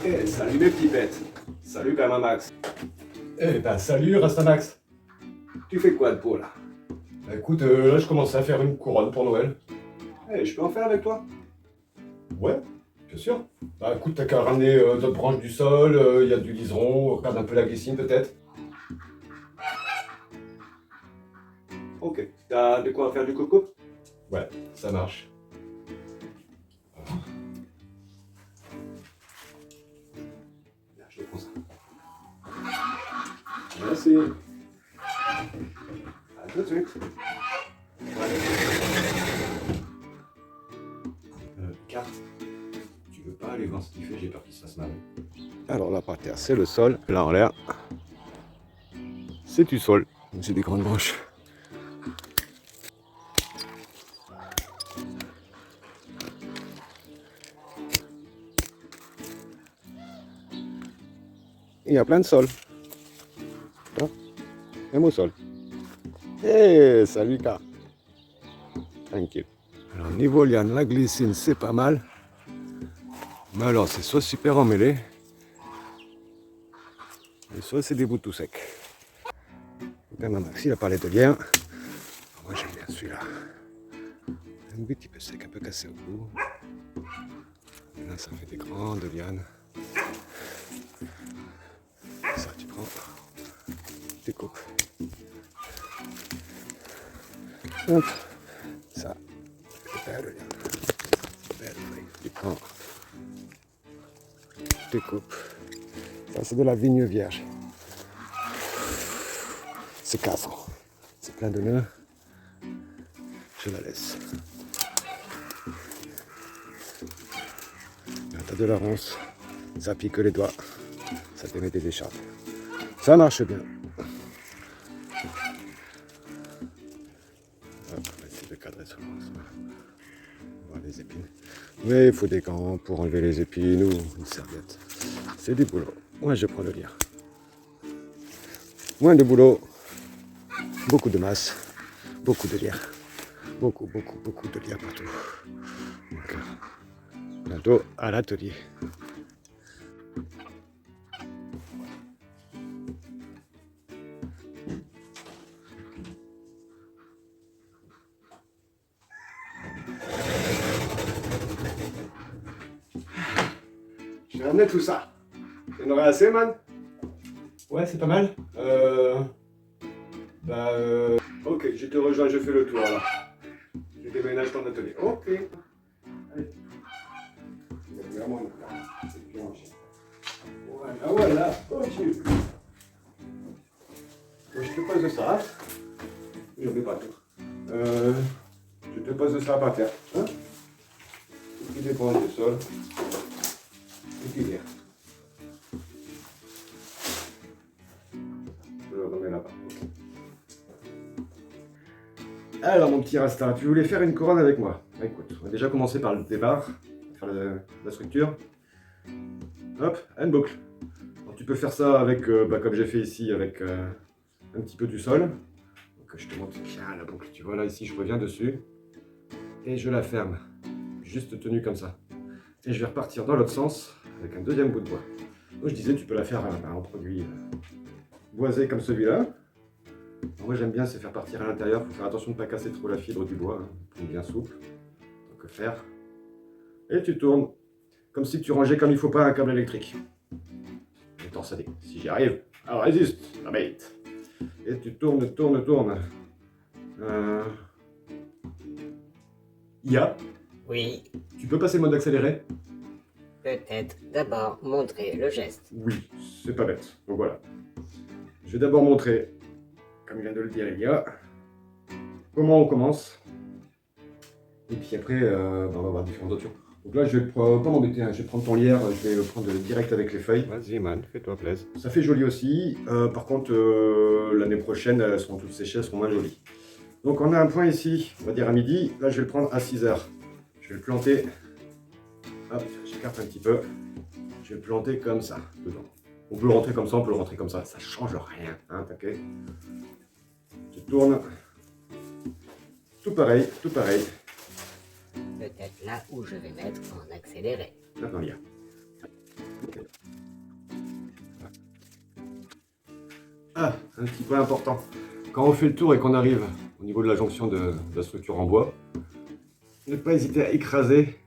Eh, salut mes petits bêtes. Salut Max. Eh ben salut Rastamax. Tu fais quoi de beau là? Bah, écoute, là je commence à faire une couronne pour Noël. Eh, je peux en faire avec toi? Ouais, bien sûr. Bah écoute, t'as qu'à ramener d'autres branches du sol, il y a du liseron, regarde un peu la glycine peut-être. Ok. T'as de quoi faire du coco? Ouais, ça marche. Là, je te prends ça. Merci. À tout de suite. Carte, tu veux pas aller voir ce qu'il fait, j'ai peur qu'il se fasse mal. Alors là par terre, c'est le sol. Là en l'air, c'est du sol. C'est des grandes branches. Il y a plein de sol. Hein? Même au sol. Eh, salut Car. Tranquille. Alors niveau liane, la glycine c'est pas mal. Mais alors c'est soit super emmêlé, et soit c'est des bouts tout secs. Max il a parlé de lien. Moi j'aime bien celui-là. Un petit peu sec, un peu cassé au bout. Et là ça fait des grandes lianes. Ça tu prends, tu coupes. Hop. Ça, c'est belle liane. Belle feuille. Tu prends, tu coupes. Ça c'est de la vigne vierge. C'est cassant. C'est plein de nœuds. Je la laisse. Là, t'as de la ronce. Ça pique les doigts. Ça te met des écharpes. Ça marche bien. Hop, on va essayer de cadrer sur le ronce. On voit les épines. Mais il faut des gants pour enlever les épines ou une serviette. C'est du boulot. Moi, je prends le lierre. Moins de boulot. Beaucoup de masse. Beaucoup de lierre. Beaucoup de lierre partout. Donc, bientôt à l'atelier. J'ai ramené tout ça. Il y en aurait assez, man? Ouais, c'est pas mal. Ok, je te rejoins, je fais le tour là. Je déménage ton atelier. Ok. Allez. Voilà. Ok. Je te pose ça. Je vais pas tout. Je te pose ça par terre. Hein? Tout qui dépend du sol. Et puis l'air. Je le remets là-bas. Alors mon petit Rasta, tu voulais faire une couronne avec moi. Bah, écoute, on va déjà commencer par le départ, faire la structure. Hop, une boucle. Alors, tu peux faire ça avec, comme j'ai fait ici, avec un petit peu du sol. Donc je te montre bien la boucle. Tu vois là ici, je reviens dessus et je la ferme, juste tenue comme ça. Et je vais repartir dans l'autre sens avec un deuxième bout de bois. Donc je disais, tu peux la faire en produit boisé comme celui-là. Moi j'aime bien c'est faire partir à l'intérieur, il faut faire attention de ne pas casser trop la fibre du bois, hein, pour bien souple. Donc faire. Et tu tournes, comme si tu rangeais comme il faut pas un câble électrique. Et torsadé, si j'y arrive, alors résiste, la bête. Et tu tournes. IA, Oui, tu peux passer le mode accéléré? peut-être d'abord montrer le geste. Oui, c'est pas bête. Donc voilà. Je vais d'abord montrer, comme je viens de le dire IA, comment on commence. Et puis après, on va voir différentes options. Donc là, je vais pas m'embêter, hein. Je vais prendre ton lierre, je vais le prendre direct avec les feuilles. Vas-y man, fais-toi plaisir. Ça fait joli aussi. Par contre, l'année prochaine, elles seront toutes séchées, elles seront moins jolies. Donc on a un point ici, on va dire à midi. Là, je vais le prendre à 6 heures. Je vais le planter. Hop, j'écarte un petit peu. Je vais le planter comme ça, dedans. On peut le rentrer comme ça, on peut le rentrer comme ça. Ça change rien, hein, t'inquiète. Je tourne. Tout pareil, tout pareil. Peut-être là où je vais mettre en accéléré. Maintenant, il y a. Ah, un petit point important. Quand on fait le tour et qu'on arrive au niveau de la jonction de la structure en bois, ne pas hésiter à écraser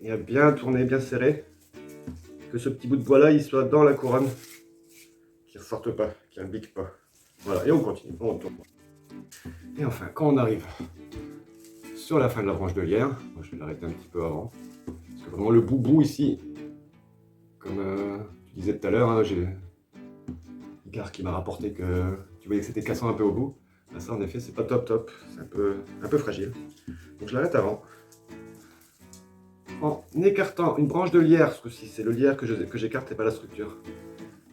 et à bien tourner, bien serrer, que ce petit bout de bois là il soit dans la couronne, qu'il ne ressorte pas, qu'il ne bique pas. Voilà, et on continue, on tourne. Et enfin, quand on arrive sur la fin de la branche de lierre, moi je vais l'arrêter un petit peu avant, parce que vraiment le bout ici, comme tu disais tout à l'heure, hein, j'ai Icar qui m'a rapporté que tu voyais que c'était cassant un peu au bout. Là, ça en effet c'est pas top, c'est un peu fragile. Donc je l'arrête avant. En écartant une branche de lierre, ce coup-ci c'est le lierre que j'écarte et pas la structure.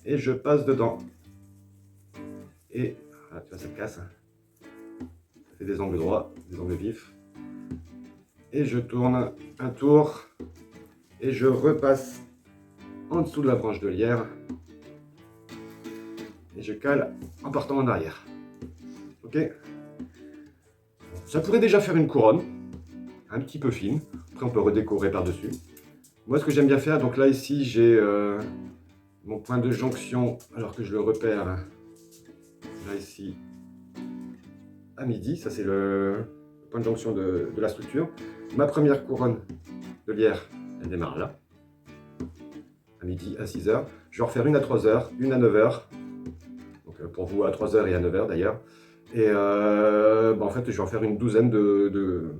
Et je passe dedans. Et voilà, tu vois, ça casse. Ça fait des angles droits, des angles vifs. Et je tourne un tour. Et je repasse en dessous de la branche de lierre. Et je cale en partant en arrière. Ok? Ça pourrait déjà faire une couronne. Un petit peu fine. Après on peut redécorer par-dessus. Moi ce que j'aime bien faire, donc là ici j'ai mon point de jonction, alors que je le repère là ici à midi, ça c'est le point de jonction de la structure. Ma première couronne de lierre, elle démarre là, à midi, à 6 h. Je vais en refaire une à 3 h, une à 9 h, donc pour vous à 3 h et à 9 h d'ailleurs. Et en fait je vais en faire une douzaine de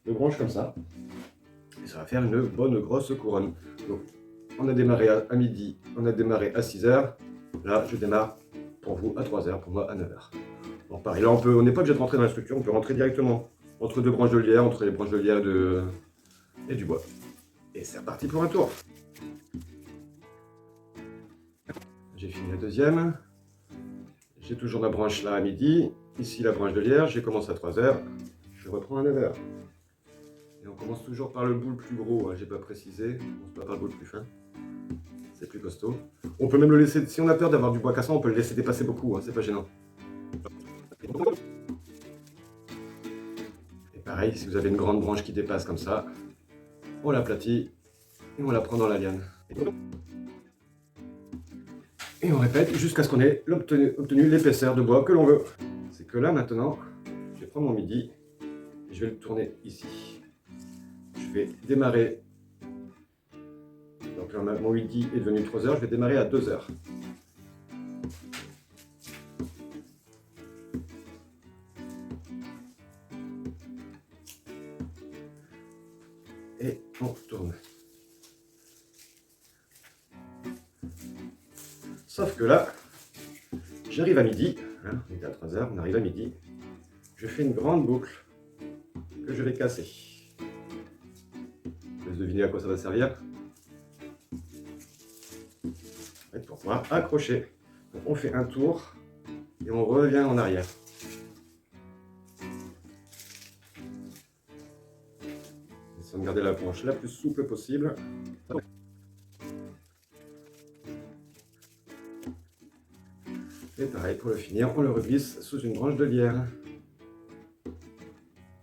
branches comme ça. Et ça va faire une bonne grosse couronne. Donc, on a démarré à midi, on a démarré à 6 h. Là, je démarre pour vous à 3 h, pour moi à 9 h. Bon, pareil, là, on n'est pas obligé de rentrer dans la structure, on peut rentrer directement entre deux branches de lierre, entre les branches de lierre et du bois. Et c'est reparti pour un tour. J'ai fini la deuxième. J'ai toujours ma branche là à midi. Ici, la branche de lierre, j'ai commencé à 3 h. Je reprends à 9 h. Et on commence toujours par le bout le plus gros, hein, j'ai pas précisé, on commence pas par le bout le plus fin. C'est plus costaud. On peut même le laisser, si on a peur d'avoir du bois cassant, on peut le laisser dépasser beaucoup, hein, c'est pas gênant. Et pareil, si vous avez une grande branche qui dépasse comme ça, on l'aplatit et on la prend dans la liane. Et on répète jusqu'à ce qu'on ait obtenu l'épaisseur de bois que l'on veut. C'est que là maintenant, je vais prendre mon midi et je vais le tourner ici. Je vais démarrer, donc là mon midi est devenu 3 h, je vais démarrer à 2 h. Et on tourne. Sauf que là, j'arrive à midi, hein, on était à 3 h, on arrive à midi, je fais une grande boucle que je vais casser. Je laisse deviner à quoi ça va servir. Pour pouvoir accrocher. Donc on fait un tour et on revient en arrière. Essayons de garder la branche la plus souple possible. Et pareil, pour le finir, on le reglisse sous une branche de lierre.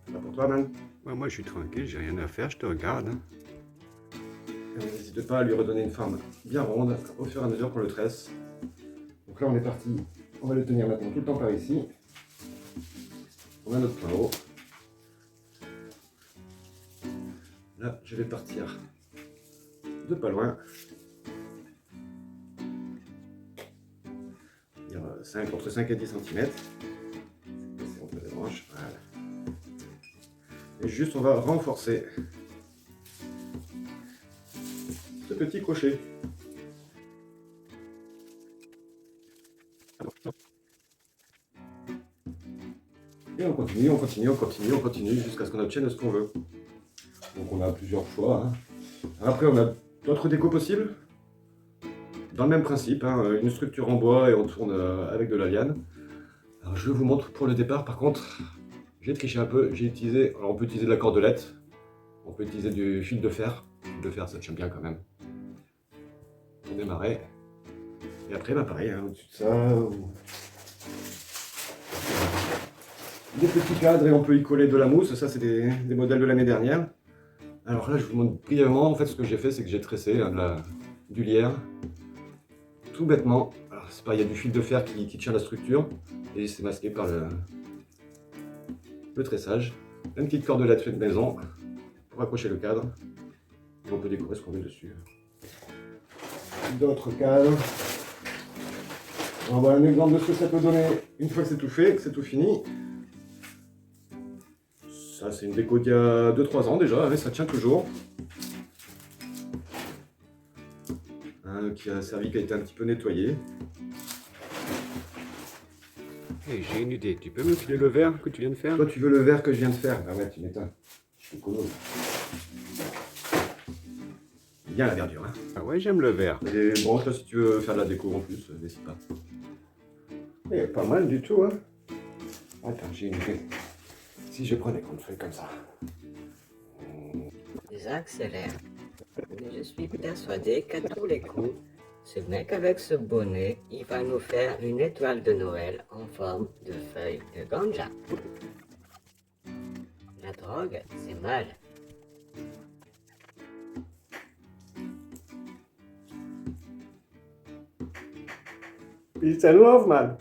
C'est pas pour toi, man? Moi, je suis tranquille, j'ai rien à faire, je te regarde. N'hésite pas à lui redonner une forme bien ronde au fur et à mesure qu'on le tresse. Donc là, on est parti. On va le tenir maintenant tout le temps par ici. On a notre point haut. Là, je vais partir de pas loin. Entre 5 et 10 cm. C'est entre les branches. Voilà. Et juste, on va renforcer ce petit crochet. Et on continue, on continue, on continue, on continue jusqu'à ce qu'on obtienne ce qu'on veut. Donc on a plusieurs choix. Hein. Après, on a d'autres décos possibles. Dans le même principe, hein, une structure en bois et on tourne avec de la liane. Alors je vous montre pour le départ, par contre, j'ai triché un peu, j'ai utilisé, alors on peut utiliser de la cordelette, on peut utiliser du fil de fer. Le fil de fer, ça tient bien quand même. On démarrait. Et après, bah pareil, hein, au-dessus de ça, des petits cadres et on peut y coller de la mousse. Ça, c'est des modèles de l'année dernière. Alors là, je vous montre brièvement. En fait, ce que j'ai fait, c'est que j'ai tressé hein, du lierre. Tout bêtement. Alors, c'est pas, il y a du fil de fer qui tient la structure et c'est masqué par le tressage. Une petite cordelette faite maison pour accrocher le cadre. Et on peut décorer ce qu'on veut dessus. D'autres cadres. Alors voilà un exemple de ce que ça peut donner une fois que c'est tout fait, que c'est tout fini. Ça c'est une déco d'il y a 2-3 ans déjà, ça tient toujours. Qui a servi, qui a été un petit peu nettoyé. Hey, j'ai une idée, tu peux me filer le verre que tu viens de faire? Toi tu veux le verre que je viens de faire? Bah ouais, tu m'étonnes. Je suis écolo. Bien la verdure, hein. Ah ouais, j'aime le verre. Et bon, toi si tu veux faire de la déco en plus, n'hésite pas. Eh, pas mal du tout, hein. Attends, j'ai une idée. Si je prenais une feuille comme ça. J'accélère. Mais je suis persuadé qu'à tous les coups, ce mec avec ce bonnet, il va nous faire une étoile de Noël en forme de feuille de ganja. La drogue, c'est mal. Peace and love, man.